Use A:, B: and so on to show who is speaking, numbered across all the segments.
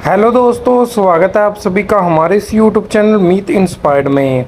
A: Hello दोस्तों, स्वागत है आप सभी का हमारे इस यूट्यूब चैनल मीत इंस्पायर्ड में।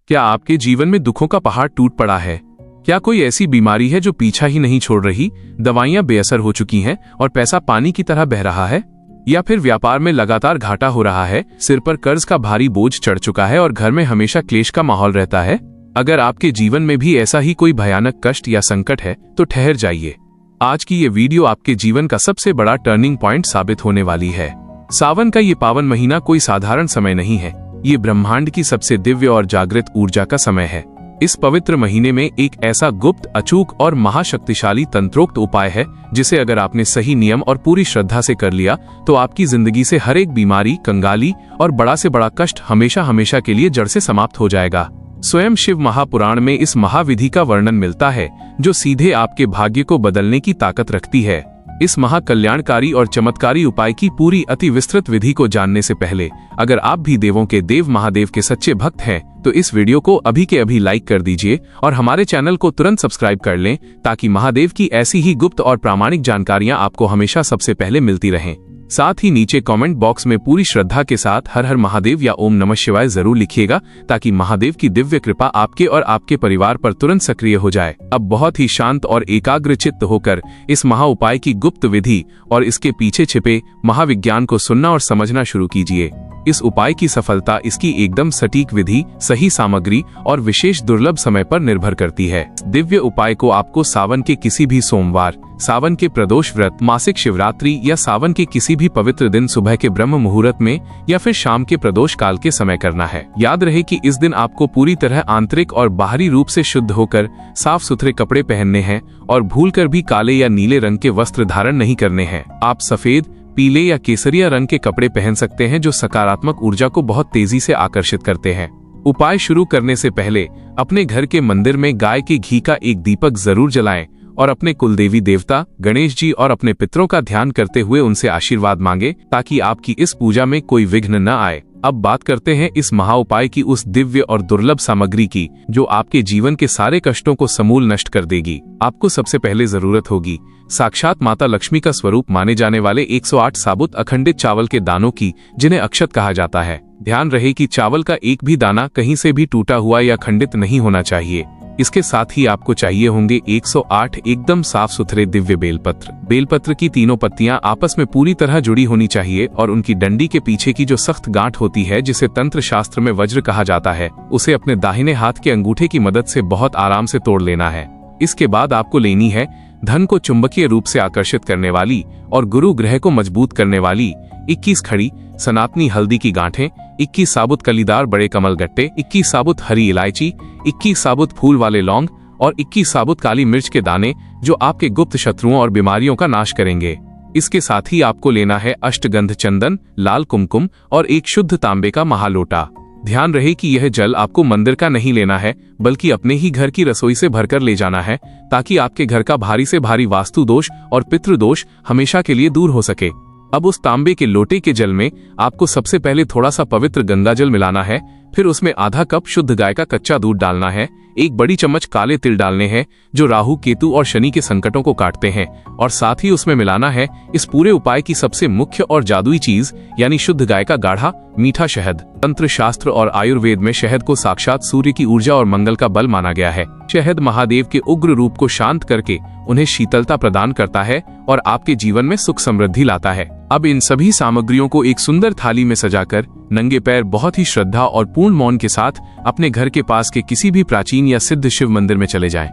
B: क्या आपके जीवन में दुखों का पहाड़ टूट पड़ा है? क्या कोई ऐसी बीमारी है जो पीछा ही नहीं छोड़ रही, दवाइयां बेअसर हो चुकी हैं और पैसा पानी की तरह बह रहा है? या फिर व्यापार में लगातार घाटा हो रहा है, सिर पर कर्ज का भारी बोझ चढ़ चुका है और घर में हमेशा क्लेश का माहौल रहता है? अगर आपके जीवन में भी ऐसा ही कोई भयानक कष्ट या संकट है तो ठहर जाइए। आज की ये वीडियो आपके जीवन का सबसे बड़ा टर्निंग पॉइंट साबित होने वाली है। सावन का ये पावन महीना कोई साधारण समय नहीं है। ये ब्रह्मांड की सबसे दिव्य और जागृत ऊर्जा का समय है। इस पवित्र महीने में एक ऐसा गुप्त, अचूक और महाशक्तिशाली तंत्रोक्त उपाय है जिसे अगर आपने सही नियम और पूरी श्रद्धा से कर लिया तो आपकी जिंदगी से हर एक बीमारी, कंगाली और बड़ा से बड़ा कष्ट हमेशा हमेशा के लिए जड़ से समाप्त हो जाएगा। स्वयं शिव महापुराण में इस महाविधि का वर्णन मिलता है जो सीधे आपके भाग्य को बदलने की ताकत रखती है। इस महाकल्याणकारी और चमत्कारी उपाय की पूरी अति विस्तृत विधि को जानने से पहले अगर आप भी देवों के देव महादेव के सच्चे भक्त हैं तो इस वीडियो को अभी के अभी लाइक कर दीजिए और हमारे चैनल को तुरंत सब्सक्राइब कर लें ताकि महादेव की ऐसी ही गुप्त और प्रामाणिक जानकारियां आपको हमेशा सबसे पहले मिलती रहें। साथ ही नीचे कमेंट बॉक्स में पूरी श्रद्धा के साथ हर हर महादेव या ओम नमः शिवाय जरूर लिखिएगा ताकि महादेव की दिव्य कृपा आपके और आपके परिवार पर तुरंत सक्रिय हो जाए। अब बहुत ही शांत और एकाग्र चित्त होकर इस महा उपाय की गुप्त विधि और इसके पीछे छिपे महाविज्ञान को सुनना और समझना शुरू कीजिए। इस उपाय की सफलता इसकी एकदम सटीक विधि, सही सामग्री और विशेष दुर्लभ समय पर निर्भर करती है। दिव्य उपाय को आपको सावन के किसी भी सोमवार, सावन के प्रदोष व्रत, मासिक शिवरात्रि या सावन के किसी भी पवित्र दिन सुबह के ब्रह्म मुहूर्त में या फिर शाम के प्रदोष काल के समय करना है। याद रहे कि इस दिन आपको पूरी तरह आंतरिक और बाहरी रूप से शुद्ध होकर साफ सुथरे कपड़े पहनने हैं और भूलकर भी काले या नीले रंग के वस्त्र धारण नहीं करने हैं। आप सफेद, पीले या केसरिया रंग के कपड़े पहन सकते हैं जो सकारात्मक ऊर्जा को बहुत तेजी से आकर्षित करते हैं। उपाय शुरू करने से पहले अपने घर के मंदिर में गाय के घी का एक दीपक जरूर जलाएं और अपने कुलदेवी देवता गणेश जी और अपने पितरों का ध्यान करते हुए उनसे आशीर्वाद मांगे ताकि आपकी इस पूजा में कोई विघ्न न आए। अब बात करते हैं इस महा उपाय की उस दिव्य और दुर्लभ सामग्री की जो आपके जीवन के सारे कष्टों को समूल नष्ट कर देगी। आपको सबसे पहले जरूरत होगी साक्षात माता लक्ष्मी का स्वरूप माने जाने वाले 108 साबुत अखंडित चावल के दानों की, जिन्हें अक्षत कहा जाता है। ध्यान रहे कि चावल का एक भी दाना कहीं से भी टूटा हुआ या खंडित नहीं होना चाहिए। इसके साथ ही आपको चाहिए होंगे 108 एकदम साफ सुथरे दिव्य बेलपत्र। बेलपत्र की तीनों पत्तियां आपस में पूरी तरह जुड़ी होनी चाहिए और उनकी डंडी के पीछे की जो सख्त गांठ होती है, जिसे तंत्र शास्त्र में वज्र कहा जाता है, उसे अपने दाहिने हाथ के अंगूठे की मदद से बहुत आराम से तोड़ लेना है। इसके बाद आपको लेनी है धन को चुंबकीय रूप से आकर्षित करने वाली और गुरु ग्रह को मजबूत करने वाली 21 खड़ी सनातनी हल्दी की गांठें, 21 साबुत कलीदार बड़े कमल गट्टे, 21 साबुत हरी इलायची, 21 साबुत फूल वाले लौंग और 21 साबुत काली मिर्च के दाने जो आपके गुप्त शत्रुओं और बीमारियों का नाश करेंगे। इसके साथ ही आपको लेना है अष्टगंध चंदन, लाल कुमकुम और एक शुद्ध तांबे का महालोटा। ध्यान रहे कि यह जल आपको मंदिर का नहीं लेना है बल्कि अपने ही घर की रसोई से भरकर ले जाना है ताकि आपके घर का भारी से भारी वास्तु दोष और पितृदोष हमेशा के लिए दूर हो सके। अब उस तांबे के लोटे के जल में आपको सबसे पहले थोड़ा सा पवित्र गंगा जल मिलाना है, फिर उसमें आधा कप शुद्ध गाय का कच्चा दूध डालना है, 1 बड़ी चम्मच काले तिल डालने हैं जो राहु, केतु और शनि के संकटों को काटते हैं, और साथ ही उसमें मिलाना है इस पूरे उपाय की सबसे मुख्य और जादुई चीज यानी शुद्ध गाय का गाढ़ा मीठा शहद। तंत्र शास्त्र और आयुर्वेद में शहद को साक्षात सूर्य की ऊर्जा और मंगल का बल माना गया है। शहद महादेव के उग्र रूप को शांत करके उन्हें शीतलता प्रदान करता है और आपके जीवन में सुख समृद्धि लाता है। अब इन सभी सामग्रियों को एक सुंदर थाली में सजाकर नंगे पैर बहुत ही श्रद्धा और पूर्ण मौन के साथ अपने घर के पास के किसी भी प्राचीन या सिद्ध शिव मंदिर में चले जाएं।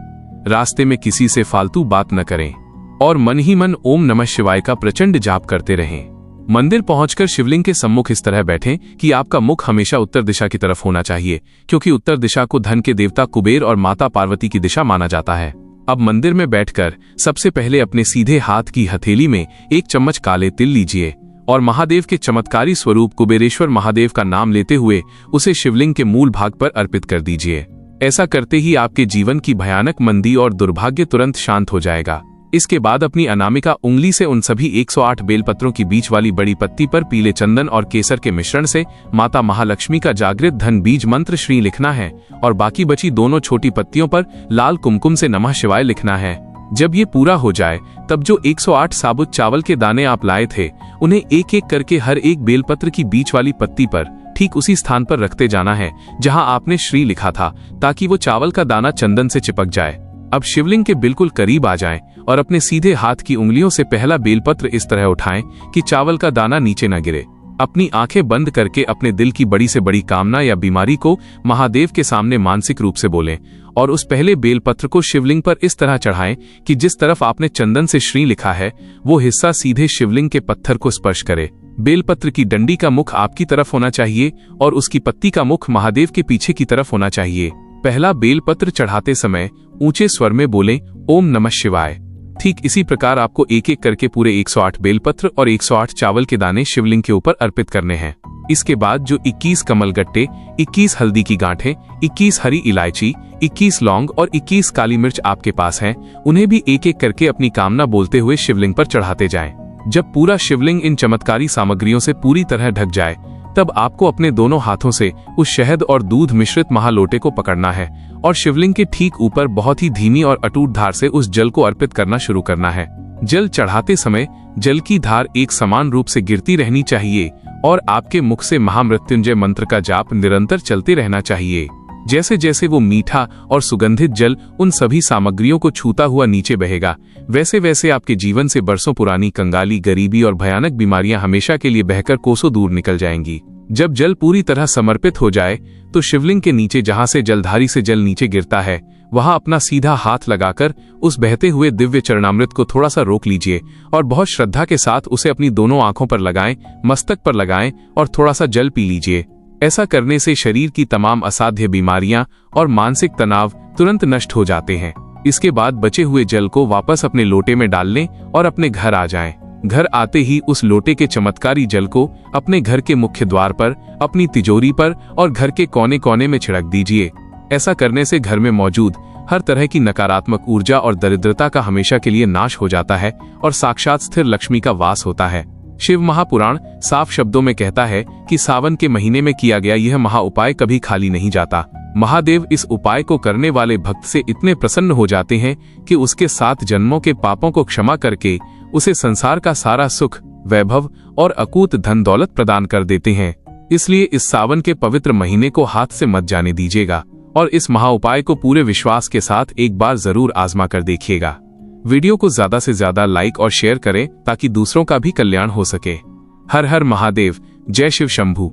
B: रास्ते में किसी से फालतू बात न करें और मन ही मन ओम नमः शिवाय का प्रचंड जाप करते रहें। मंदिर पहुंचकर शिवलिंग के सम्मुख इस तरह बैठें कि आपका मुख हमेशा उत्तर दिशा की तरफ होना चाहिए, क्योंकि उत्तर दिशा को धन के देवता कुबेर और माता पार्वती की दिशा माना जाता है। अब मंदिर में बैठकर सबसे पहले अपने सीधे हाथ की हथेली में 1 चम्मच काले तिल लीजिए और महादेव के चमत्कारी स्वरूप कुबेरेश्वर महादेव का नाम लेते हुए उसे शिवलिंग के मूल भाग पर अर्पित कर दीजिए। ऐसा करते ही आपके जीवन की भयानक मंदी और दुर्भाग्य तुरंत शांत हो जाएगा। इसके बाद अपनी अनामिका उंगली से उन सभी 108 बेलपत्रों की बीच वाली बड़ी पत्ती पर पीले चंदन और केसर के मिश्रण से माता महालक्ष्मी का जागृत धन बीज मंत्र श्री लिखना है और बाकी बची दोनों छोटी पत्तियों पर लाल कुमकुम से नमः शिवाय लिखना है। जब ये पूरा हो जाए तब जो 108 साबुत चावल के दाने आप लाए थे उन्हें एक एक करके हर एक बेलपत्र की बीच वाली पत्ती पर ठीक उसी स्थान पर रखते जाना है जहां आपने श्री लिखा था, ताकि वो चावल का दाना चंदन से चिपक जाए। अब शिवलिंग के बिल्कुल करीब आ जाएं और अपने सीधे हाथ की उंगलियों से पहला बेलपत्र इस तरह उठाएं कि चावल का दाना नीचे न गिरे। अपनी आंखें बंद करके अपने दिल की बड़ी से बड़ी कामना या बीमारी को महादेव के सामने मानसिक रूप से बोलें और उस पहले बेलपत्र को शिवलिंग पर इस तरह चढ़ाएं कि जिस तरफ आपने चंदन से श्री लिखा है वो हिस्सा सीधे शिवलिंग के पत्थर को स्पर्श करे। बेलपत्र की डंडी का मुख आपकी तरफ होना चाहिए और उसकी पत्ती का मुख महादेव के पीछे की तरफ होना चाहिए। पहला बेलपत्र चढ़ाते समय ऊंचे स्वर में बोलें ओम नमः शिवाय। ठीक इसी प्रकार आपको एक एक करके पूरे 108 बेलपत्र और 108 चावल के दाने शिवलिंग के ऊपर अर्पित करने हैं। इसके बाद जो 21 कमलगट्टे, 21 हल्दी की गांठें, 21 हरी इलायची, 21 लौंग और 21 काली मिर्च आपके पास हैं, उन्हें भी एक एक करके अपनी कामना बोलते हुए शिवलिंग पर चढ़ाते जाएं। जब पूरा शिवलिंग इन चमत्कारी सामग्रियों से पूरी तरह ढक जाए तब आपको अपने दोनों हाथों से उस शहद और दूध मिश्रित महालोटे को पकड़ना है और शिवलिंग के ठीक ऊपर बहुत ही धीमी और अटूट धार से उस जल को अर्पित करना शुरू करना है। जल चढ़ाते समय जल की धार एक समान रूप से गिरती रहनी चाहिए और आपके मुख से महामृत्युंजय मंत्र का जाप निरंतर चलते रहना चाहिए। जैसे जैसे वो मीठा और सुगंधित जल उन सभी सामग्रियों को छूता हुआ नीचे बहेगा, वैसे वैसे आपके जीवन से बरसों पुरानी कंगाली, गरीबी और भयानक बीमारियां हमेशा के लिए बहकर कोसों दूर निकल जाएंगी। जब जल पूरी तरह समर्पित हो जाए तो शिवलिंग के नीचे जहां से जलधारी से जल नीचे गिरता है वहां अपना सीधा हाथ लगाकर उस बहते हुए दिव्य चरणामृत को थोड़ा सा रोक लीजिए और बहुत श्रद्धा के साथ उसे अपनी दोनों आंखों पर लगाएं, मस्तक पर लगाएं और थोड़ा सा जल पी लीजिए। ऐसा करने से शरीर की तमाम असाध्य बीमारियां और मानसिक तनाव तुरंत नष्ट हो जाते हैं। इसके बाद बचे हुए जल को वापस अपने लोटे में डाल लें और अपने घर आ जाएं। घर आते ही उस लोटे के चमत्कारी जल को अपने घर के मुख्य द्वार पर, अपनी तिजोरी पर और घर के कोने कोने में छिड़क दीजिए। ऐसा करने से घर में मौजूद हर तरह की नकारात्मक ऊर्जा और दरिद्रता का हमेशा के लिए नाश हो जाता है और साक्षात स्थिर लक्ष्मी का वास होता है। शिव महापुराण साफ शब्दों में कहता है कि सावन के महीने में किया गया यह महा उपाय कभी खाली नहीं जाता। महादेव इस उपाय को करने वाले भक्त से इतने प्रसन्न हो जाते हैं कि उसके 7 जन्मों के पापों को क्षमा करके उसे संसार का सारा सुख, वैभव और अकूत धन दौलत प्रदान कर देते हैं। इसलिए इस सावन के पवित्र महीने को हाथ से मत जाने दीजिएगा और इस महा उपाय को पूरे विश्वास के साथ एक बार जरूर आजमा कर देखिएगा। वीडियो को ज्यादा से ज्यादा लाइक और शेयर करें ताकि दूसरों का भी कल्याण हो सके। हर हर महादेव, जय शिव शंभू।